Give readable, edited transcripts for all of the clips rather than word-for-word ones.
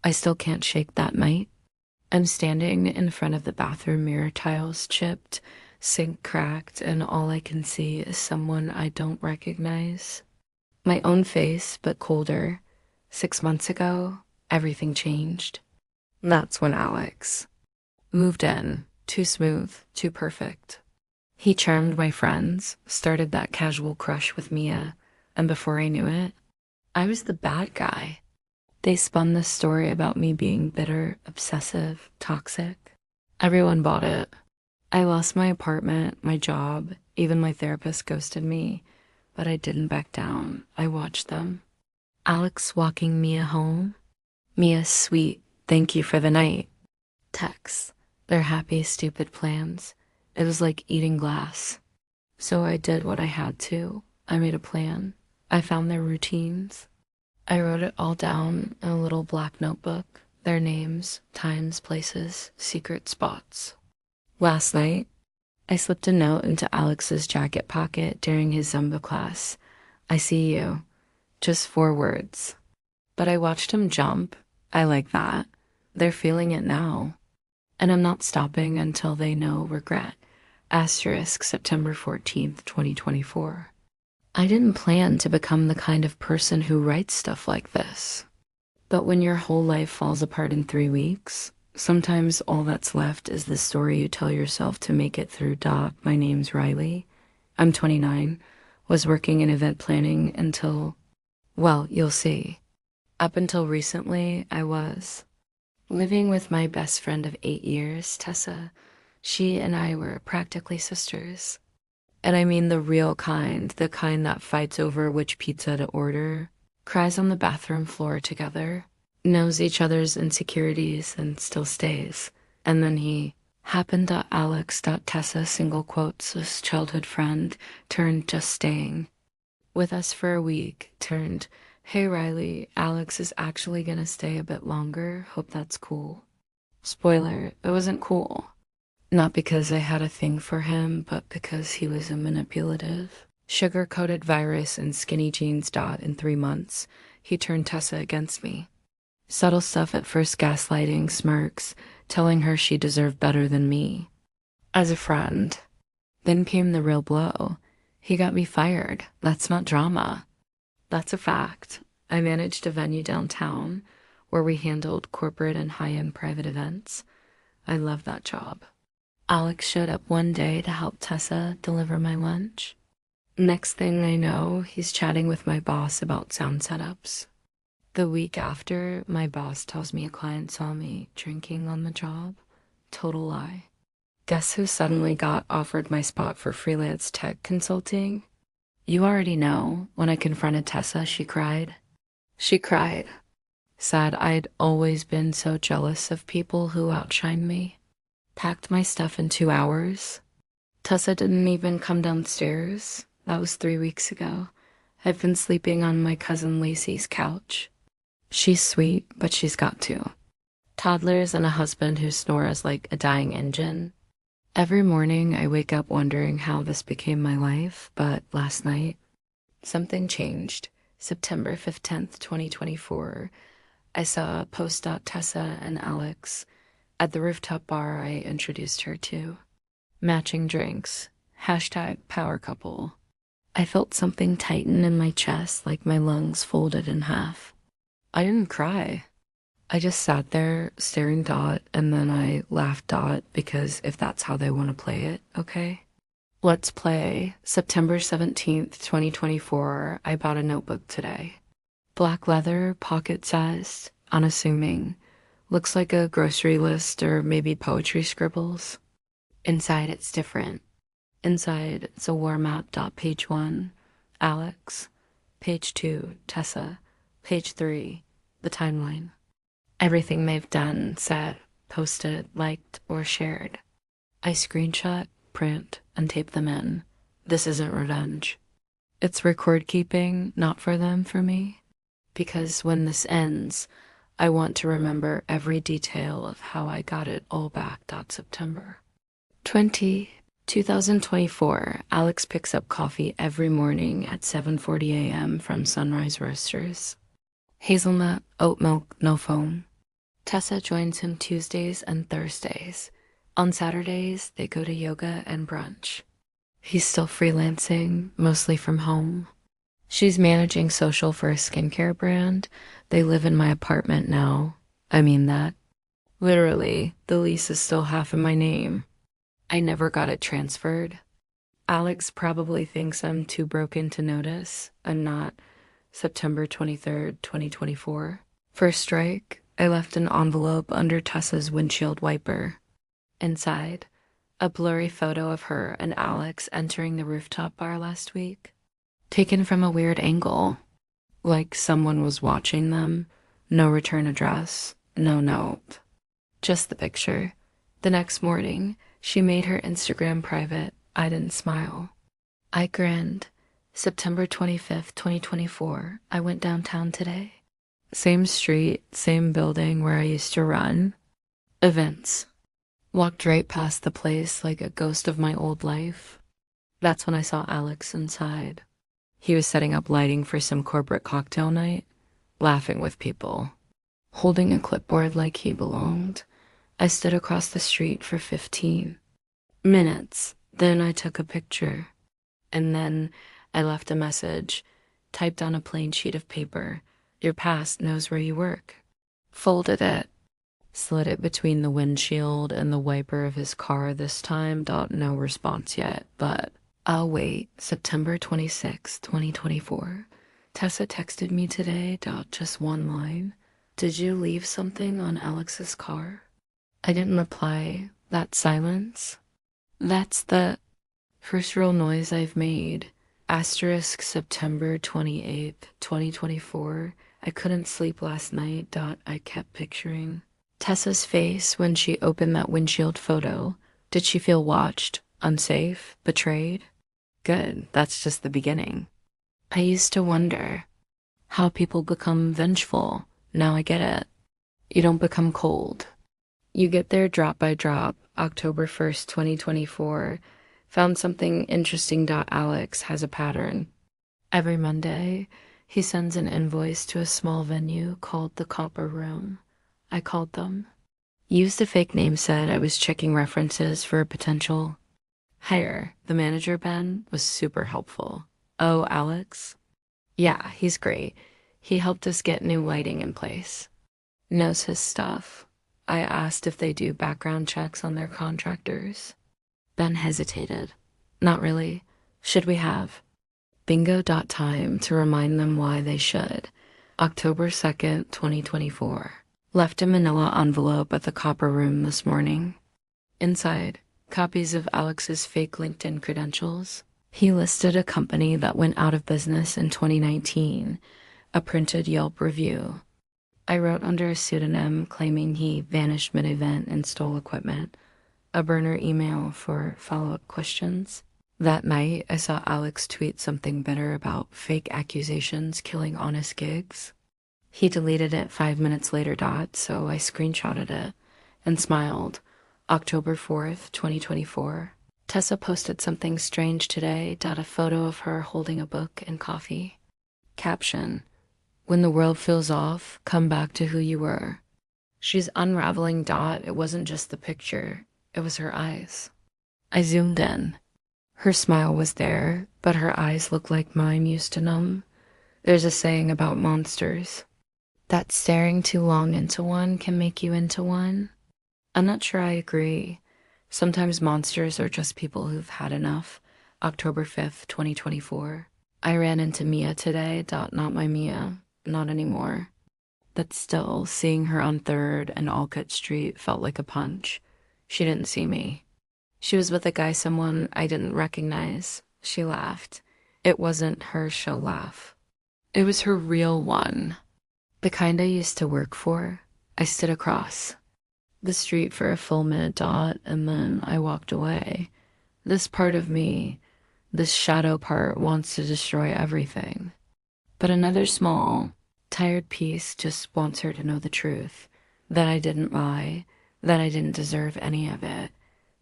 I still can't shake that night. I'm standing in front of the bathroom mirror, tiles chipped, sink cracked, and all I can see is someone I don't recognize. My own face, but colder. 6 months ago, everything changed. That's when Alex moved in. Too smooth, too perfect. He charmed my friends, started that casual crush with Mia, and before I knew it, I was the bad guy. They spun this story about me being bitter, obsessive, toxic. Everyone bought it. I lost my apartment, my job, even my therapist ghosted me, but I didn't back down. I watched them. Alex walking Mia home. Mia's sweet, thank you for the night. Texts. Their happy, stupid plans. It was like eating glass. So I did what I had to. I made a plan. I found their routines. I wrote it all down in a little black notebook. Their names, times, places, secret spots. Last night, I slipped a note into Alex's jacket pocket during his Zumba class. I see you. Just 4 words. But I watched him jump. I like that. They're feeling it now. And I'm not stopping until they know regret. Asterisk September 14th, 2024. I didn't plan to become the kind of person who writes stuff like this. But when your whole life falls apart in 3 weeks, sometimes all that's left is the story you tell yourself to make it through. My name's Riley. I'm 29, was working in event planning until, well, you'll see. Up until recently, I was living with my best friend of 8 years, Tessa. She and I were practically sisters. And I mean the real kind, the kind that fights over which pizza to order, cries on the bathroom floor together, knows each other's insecurities and still stays. And then he happened to Alex. Tessa, single quotes, this childhood friend, turned just staying with us for a week, turned, hey Riley, Alex is actually gonna stay a bit longer, hope that's cool. Spoiler, it wasn't cool. Not because I had a thing for him, but because he was a manipulative, sugar-coated virus in skinny jeans. In 3 months, he turned Tessa against me. Subtle stuff at first, gaslighting, smirks, telling her she deserved better than me. As a friend. Then came the real blow. He got me fired. That's not drama. That's a fact. I managed a venue downtown where we handled corporate and high-end private events. I loved that job. Alex showed up one day to help Tessa deliver my lunch. Next thing I know, he's chatting with my boss about sound setups. The week after, my boss tells me a client saw me drinking on the job. Total lie. Guess who suddenly got offered my spot for freelance tech consulting? You already know. When I confronted Tessa, she cried. She cried. Said I'd always been so jealous of people who outshined me. Packed my stuff in 2 hours. Tessa didn't even come downstairs. That was 3 weeks ago. I've been sleeping on my cousin Lacey's couch. She's sweet, but she's got 2 toddlers and a husband who snores like a dying engine. Every morning I wake up wondering how this became my life, but last night, something changed. September 15th, 2024, I saw a post. Tessa and Alex at the rooftop bar I introduced her to. Matching drinks. Hashtag power couple. I felt something tighten in my chest, like my lungs folded in half. I didn't cry. I just sat there staring. And then I laughed. Because if that's how they want to play it, okay? Let's play. September 17th, 2024, I bought a notebook today. Black leather, pocket-sized, unassuming. Looks like a grocery list or maybe poetry scribbles. Inside it's different. Inside it's a war map. Page 1, Alex. Page 2, Tessa. Page 3, the timeline. Everything they've done, said, posted, liked, or shared. I screenshot, print, and tape them in. This isn't revenge. It's record keeping, not for them, for me. Because when this ends, I want to remember every detail of how I got it all back. September 2024, Alex picks up coffee every morning at 7:40 a.m. from Sunrise Roasters. Hazelnut, oat milk, no foam. Tessa joins him Tuesdays and Thursdays. On Saturdays, they go to yoga and brunch. He's still freelancing, mostly from home. She's managing social for a skincare brand. They live in my apartment now. I mean that. Literally, the lease is still half in my name. I never got it transferred. Alex probably thinks I'm too broken to notice and not September 23rd, 2024. For strike, I left an envelope under Tessa's windshield wiper. Inside, a blurry photo of her and Alex entering the rooftop bar last week. Taken from a weird angle, like someone was watching them. No return address, no note. Just the picture. The next morning, she made her Instagram private. I didn't smile. I grinned. September 25th, 2024, I went downtown today. Same street, same building where I used to run. Events. Walked right past the place like a ghost of my old life. That's when I saw Alex inside. He was setting up lighting for some corporate cocktail night, laughing with people, holding a clipboard like he belonged. I stood across the street for 15 minutes. Then I took a picture. And then I left a message, typed on a plain sheet of paper. Your past knows where you work. Folded it. Slid it between the windshield and the wiper of his car this time. No response yet, but I'll wait. September 26, 2024. Tessa texted me today. Just one line. Did you leave something on Alex's car? I didn't reply. That silence. That's the first real noise I've made. Asterisk September 28th, 2024. I couldn't sleep last night. I kept picturing Tessa's face when she opened that windshield photo. Did she feel watched, unsafe, betrayed? Good, that's just the beginning. I used to wonder how people become vengeful. Now I get it. You don't become cold. You get there drop by drop. October 1st, 2024. Found something interesting. Alex has a pattern. Every Monday, he sends an invoice to a small venue called the Copper Room. I called them. Used a fake name, said I was checking references for a potential hire. The manager, Ben, was super helpful. Oh, Alex? Yeah, he's great. He helped us get new lighting in place. Knows his stuff. I asked if they do background checks on their contractors. Ben hesitated. Not really. Should we have? Bingo. Time to remind them why they should. October 2nd, 2024. Left a manila envelope at the Copper Room this morning. Inside, copies of Alex's fake LinkedIn credentials. He listed a company that went out of business in 2019, a printed Yelp review. I wrote under a pseudonym claiming he vanished mid-event and stole equipment. A burner email for follow-up questions. That night, I saw Alex tweet something bitter about fake accusations killing honest gigs. He deleted it 5 minutes later. So I screenshotted it and smiled. October 4th, 2024. Tessa posted something strange today. A photo of her holding a book and coffee. Caption: when the world feels off, come back to who you were. She's unraveling. It wasn't just the picture, it was her eyes. I zoomed in. Her smile was there, but her eyes looked like mine used to numb. There's a saying about monsters that staring too long into one can make you into one. I'm not sure I agree. Sometimes monsters are just people who've had enough. October 5th, 2024. I ran into Mia today. Not my Mia. Not anymore. But still, seeing her on 3rd and Alcott Street felt like a punch. She didn't see me. She was with a guy someone I didn't recognize. She laughed. It wasn't her show laugh. It was her real one. The kind I used to work for. I stood across the street for a full minute. And then I walked away. This part of me, this shadow part, wants to destroy everything. But another small, tired piece just wants her to know the truth. That I didn't lie. That I didn't deserve any of it.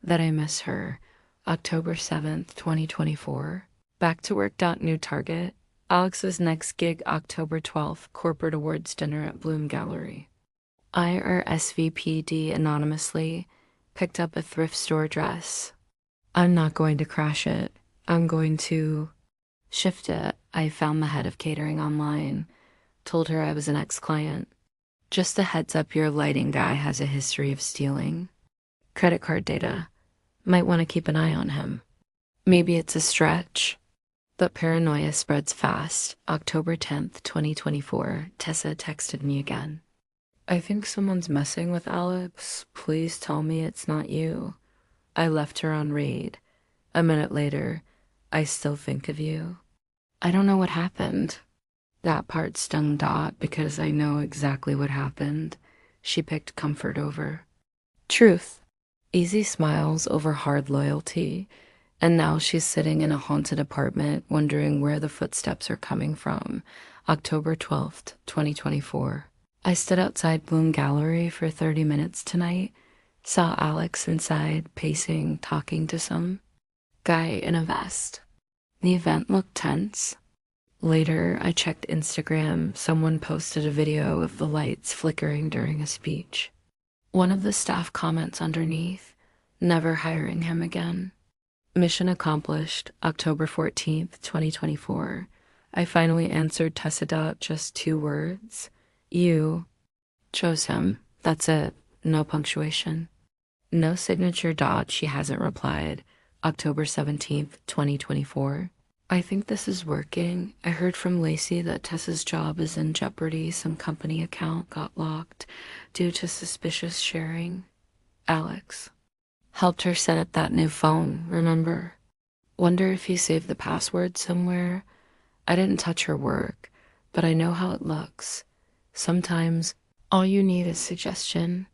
That I miss her. October 7th, 2024. Back to work. New target. Alex's next gig, October 12th, corporate awards dinner at Bloom Gallery. I or SVPD anonymously picked up a thrift store dress. I'm not going to crash it. I'm going to shift it. I found the head of catering online. Told her I was an ex-client. Just a heads up, your lighting guy has a history of stealing credit card data. Might want to keep an eye on him. Maybe it's a stretch, but paranoia spreads fast. October 10th, 2024, Tessa texted me again. I think someone's messing with Alex. Please tell me it's not you. I left her on read. A minute later, I still think of you. I don't know what happened. That part stung Dot because I know exactly what happened. She picked comfort over truth. Easy smiles over hard loyalty. And now she's sitting in a haunted apartment wondering where the footsteps are coming from. October 12th, 2024. I stood outside Bloom Gallery for 30 minutes tonight. Saw Alex inside, pacing, talking to some guy in a vest. The event looked tense. Later, I checked Instagram. Someone posted a video of the lights flickering during a speech. One of the staff comments underneath, never hiring him again. Mission accomplished, October 14th, 2024. I finally answered Tessa Dot, just 2 words. You chose him. That's it. No punctuation. No signature dot. She hasn't replied. October 17th, 2024. I think this is working. I heard from Lacey that Tessa's job is in jeopardy. Some company account got locked due to suspicious sharing. Alex helped her set up that new phone, remember? Wonder if he saved the password somewhere. I didn't touch her work, but I know how it looks. Sometimes all you need is suggestion.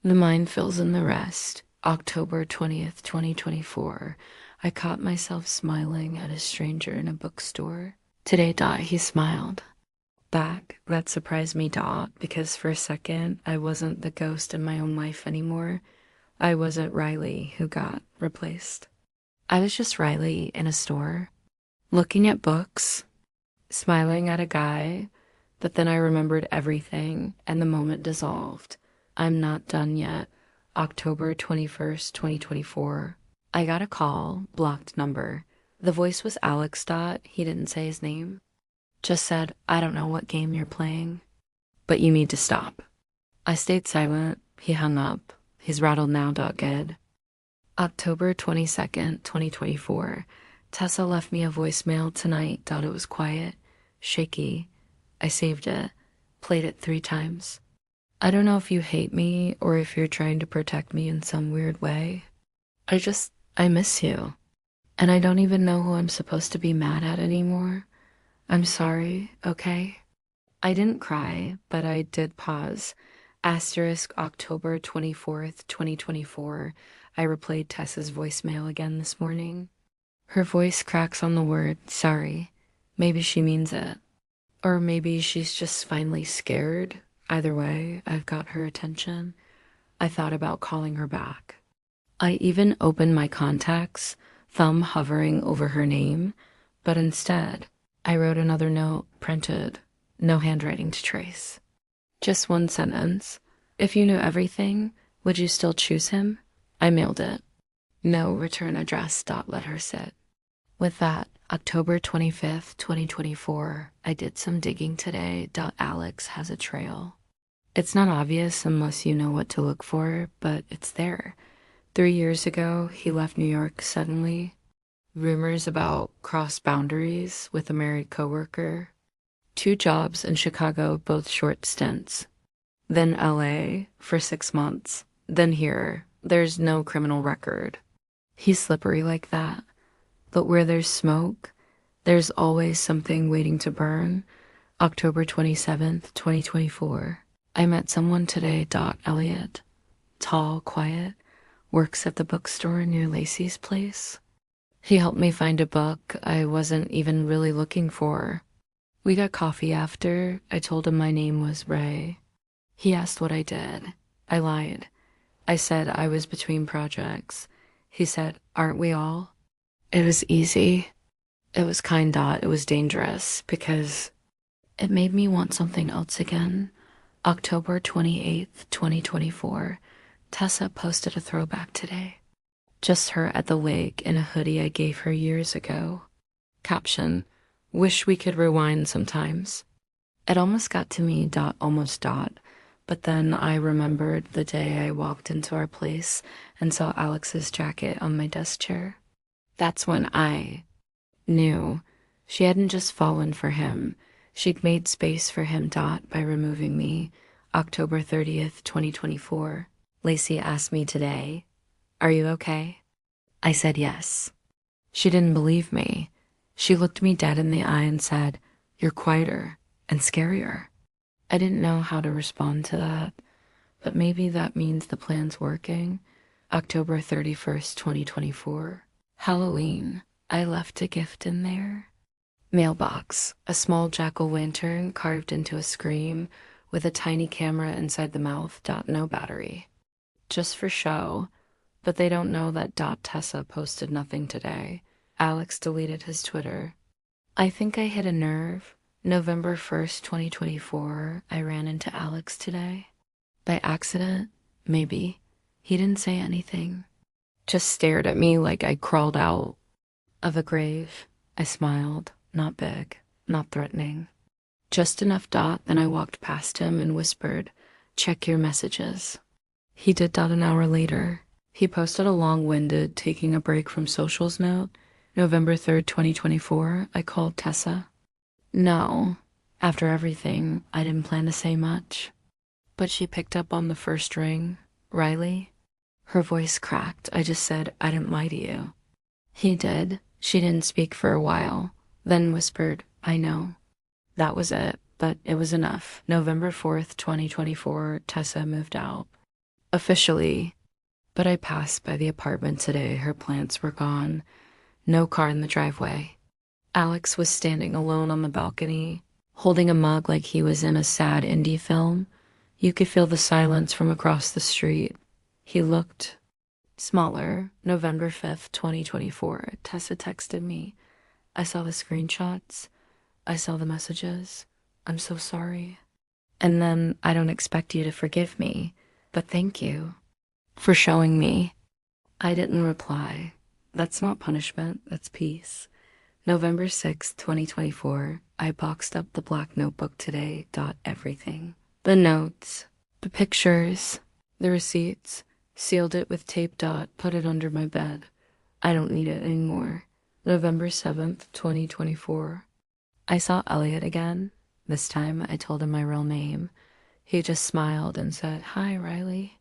The mind fills in the rest. October 20th, 2024. I caught myself smiling at a stranger in a bookstore. Today, Dot, he smiled back. That surprised me, Dot, because for a second, I wasn't the ghost in my own life anymore. I wasn't Riley who got replaced. I was just Riley in a store, looking at books, smiling at a guy, but then I remembered everything and the moment dissolved. I'm not done yet. October 21st, 2024. I got a call, blocked number. The voice was Alex. Dot. He didn't say his name. Just said, I don't know what game you're playing, but you need to stop. I stayed silent. He hung up. He's rattled now. Good. October 22nd, 2024. Tessa left me a voicemail tonight. It was quiet, shaky. I saved it, played it 3 times. I don't know if you hate me or if you're trying to protect me in some weird way. I miss you. And I don't even know who I'm supposed to be mad at anymore. I'm sorry, okay? I didn't cry, but I did pause. Asterisk October 24th, 2024. I replayed Tessa's voicemail again this morning. Her voice cracks on the word sorry. Maybe she means it. Or maybe she's just finally scared. Either way, I've got her attention. I thought about calling her back. I even opened my contacts, thumb hovering over her name, but instead, I wrote another note, printed, no handwriting to trace. Just 1 sentence. If you knew everything, would you still choose him? I mailed it. No return address. Let her sit. With that, October 25th, 2024, I did some digging today. Alex has a trail. It's not obvious unless you know what to look for, but it's there. 3 years ago, he left New York suddenly. Rumors about crossed boundaries with a married coworker. 2 jobs in Chicago, both short stints. Then LA for 6 months. Then here. There's no criminal record. He's slippery like that. But where there's smoke, there's always something waiting to burn. October 27th, 2024. I met someone today. Elliot. Tall, quiet. Works at the bookstore near Lacey's place. He helped me find a book I wasn't even really looking for. We got coffee after. I told him my name was Ray. He asked what I did. I lied. I said I was between projects. He said, aren't we all? It was easy. It was kind. It was dangerous because it made me want something else again. October 28th, 2024. Tessa posted a throwback today. Just her at the wake in a hoodie I gave her years ago. Caption, wish we could rewind sometimes. It almost got to me, but then I remembered the day I walked into our place and saw Alex's jacket on my desk chair. That's when I knew she hadn't just fallen for him. She'd made space for him, by removing me. October 30th, 2024. Lacey asked me today, "Are you okay?" I said yes. She didn't believe me. She looked me dead in the eye and said, "You're quieter and scarier." I didn't know how to respond to that, but maybe that means the plan's working. October 31st, 2024. Halloween. I left a gift in there. Mailbox. A small jack-o'-lantern carved into a scream with a tiny camera inside the mouth. No battery. Just for show, but they don't know that Tessa posted nothing today. Alex deleted his Twitter. I think I hit a nerve. November 1st, 2024, I ran into Alex today. By accident, maybe. He didn't say anything. Just stared at me like I crawled out of a grave. I smiled, not big, not threatening. Just enough. Then I walked past him and whispered, "Check your messages." He did an hour later. He posted a long-winded taking a break from socials note. November 3rd, 2024, I called Tessa. No, after everything, I didn't plan to say much. But she picked up on the first ring. Riley? Her voice cracked. I just said, "I didn't lie to you." He did. She didn't speak for a while, then whispered, "I know." That was it, but it was enough. November 4th, 2024, Tessa moved out. Officially. But I passed by the apartment today. Her plants were gone. No car in the driveway. Alex was standing alone on the balcony, holding a mug like he was in a sad indie film. You could feel the silence from across the street. He looked smaller. November 5th, 2024. Tessa texted me. I saw the screenshots. I saw the messages. "I'm so sorry." And then, "I don't expect you to forgive me, but thank you for showing me." I didn't reply. That's not punishment, that's peace. November 6th, 2024. I boxed up the black notebook today. Everything. The notes, the pictures, the receipts, sealed it with tape. Put it under my bed. I don't need it anymore. November 7th, 2024. I saw Elliot again. This time I told him my real name. He just smiled and said, "Hi, Riley."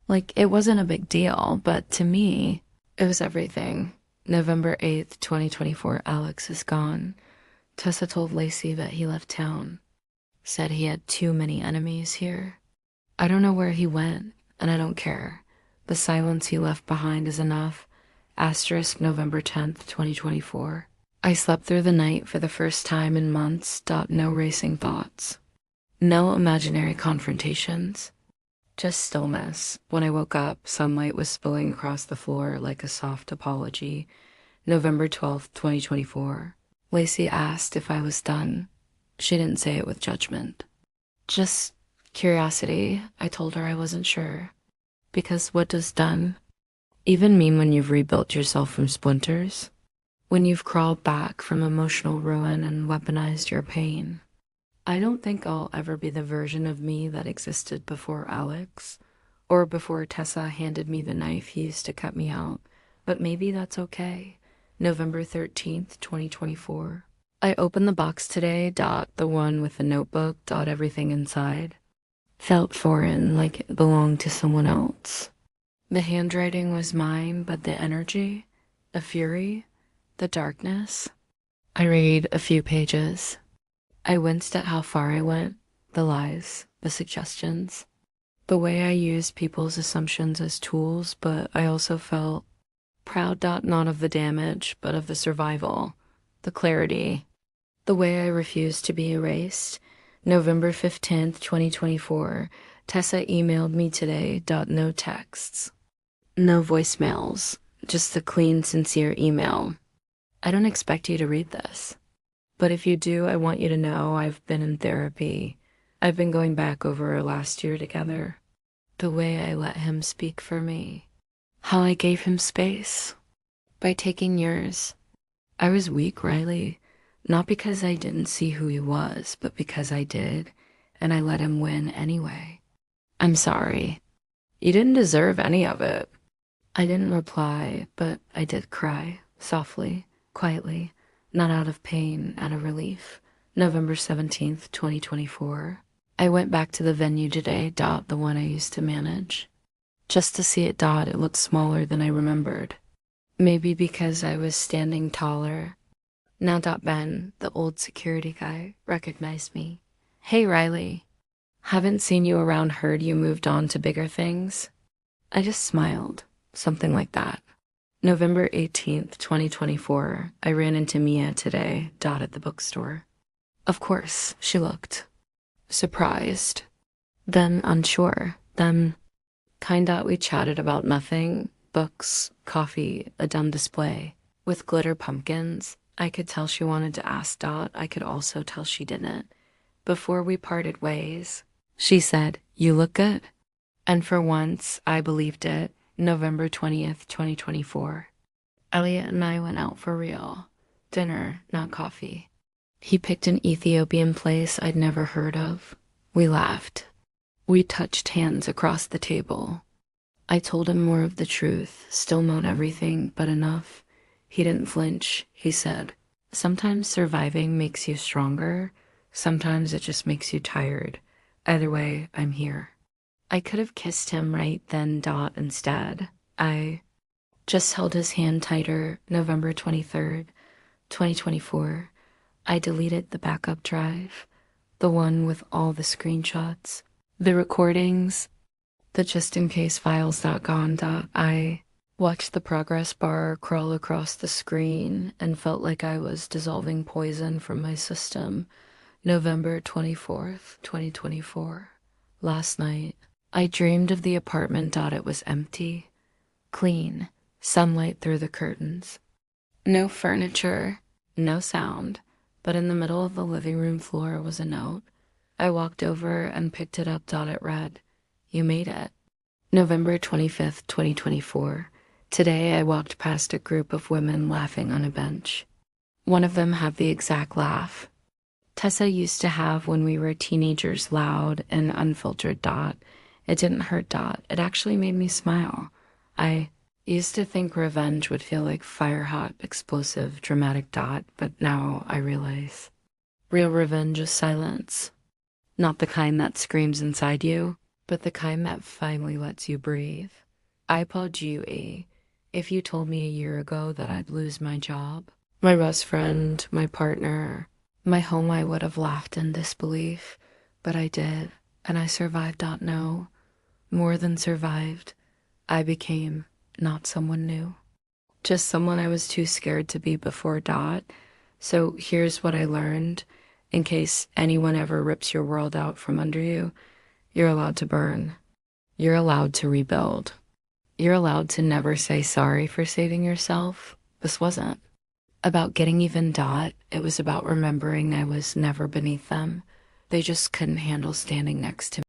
Like, it wasn't a big deal, but to me, it was everything. November 8th, 2024, Alex is gone. Tessa told Lacey that he left town. Said he had too many enemies here. I don't know where he went, and I don't care. The silence he left behind is enough. Asterisk November 10th, 2024. I slept through the night for the first time in months. No racing thoughts. No imaginary confrontations. Just stillness. When I woke up, sunlight was spilling across the floor like a soft apology. November 12th, 2024. Lacey asked if I was done. She didn't say it with judgment. Just curiosity. I told her I wasn't sure. Because what does done even mean when you've rebuilt yourself from splinters? When you've crawled back from emotional ruin and weaponized your pain? I don't think I'll ever be the version of me that existed before Alex, or before Tessa handed me the knife he used to cut me out, but maybe that's okay. November 13th, 2024. I opened the box today. The one with the notebook. Everything inside. Felt foreign, like it belonged to someone else. The handwriting was mine, but the energy, the fury, the darkness. I read a few pages. I winced at how far I went, the lies, the suggestions, the way I used people's assumptions as tools, but I also felt proud. Not of the damage, but of the survival, the clarity, the way I refused to be erased. November 15th, 2024. Tessa emailed me today. No texts. No voicemails. Just a clean, sincere email. I don't expect you to read this. But if you do, I want you to know I've been in therapy I've been going back over our last year together. The way I let him speak for me. How I gave him space. By taking yours. I was weak, Riley. Not because I didn't see who he was, but because I did, and I let him win anyway. I'm sorry. You didn't deserve any of it. I didn't reply, but I did cry, softly, quietly, not out of pain, out of relief. November 17th, 2024. I went back to the venue today, the one I used to manage. Just to see it, it looked smaller than I remembered. Maybe because I was standing taller. Now, Ben, the old security guy, recognized me. Hey, Riley. Haven't seen you around, heard you moved on to bigger things. I just smiled, something like that. November 18th, 2024, I ran into Mia today, at the bookstore. Of course, she looked. Surprised. Then unsure. Then we chatted about nothing. Books, coffee, a dumb display. With glitter pumpkins. I could tell she wanted to ask I could also tell she didn't. Before we parted ways, she said, "You look good." And for once, I believed it. November 20th, 2024. Elliot and I went out for real. Dinner, not coffee. He picked an Ethiopian place I'd never heard of. We laughed. We touched hands across the table. I told him more of the truth, still not everything, but enough. He didn't flinch. He said, "Sometimes surviving makes you stronger. Sometimes it just makes you tired. Either way, I'm here." I could have kissed him right then, instead. I just held his hand tighter. November 23rd, 2024. I deleted the backup drive, the one with all the screenshots, the recordings, the just-in-case files gone. I watched the progress bar crawl across the screen and felt like I was dissolving poison from my system. November 24th, 2024. Last night, I dreamed of the apartment. It was empty, clean, sunlight through the curtains. No furniture, no sound, but in the middle of the living room floor was a note. I walked over and picked it up. It read, "You made it." November 25th, 2024. Today I walked past a group of women laughing on a bench. One of them had the exact laugh Tessa used to have when we were teenagers, loud and unfiltered. It didn't hurt. It actually made me smile. I used to think revenge would feel like fire-hot, explosive, dramatic. But now I realize real revenge is silence. Not the kind that screams inside you, but the kind that finally lets you breathe. I told you, if you told me a year ago that I'd lose my job, my best friend, my partner, my home, I would have laughed in disbelief. But I did, and I survived. No, more than survived. I became not someone new, just someone I was too scared to be before. So here's what I learned. In case anyone ever rips your world out from under you, you're allowed to burn. You're allowed to rebuild. You're allowed to never say sorry for saving yourself. This wasn't about getting even. It was about remembering I was never beneath them. They just couldn't handle standing next to me.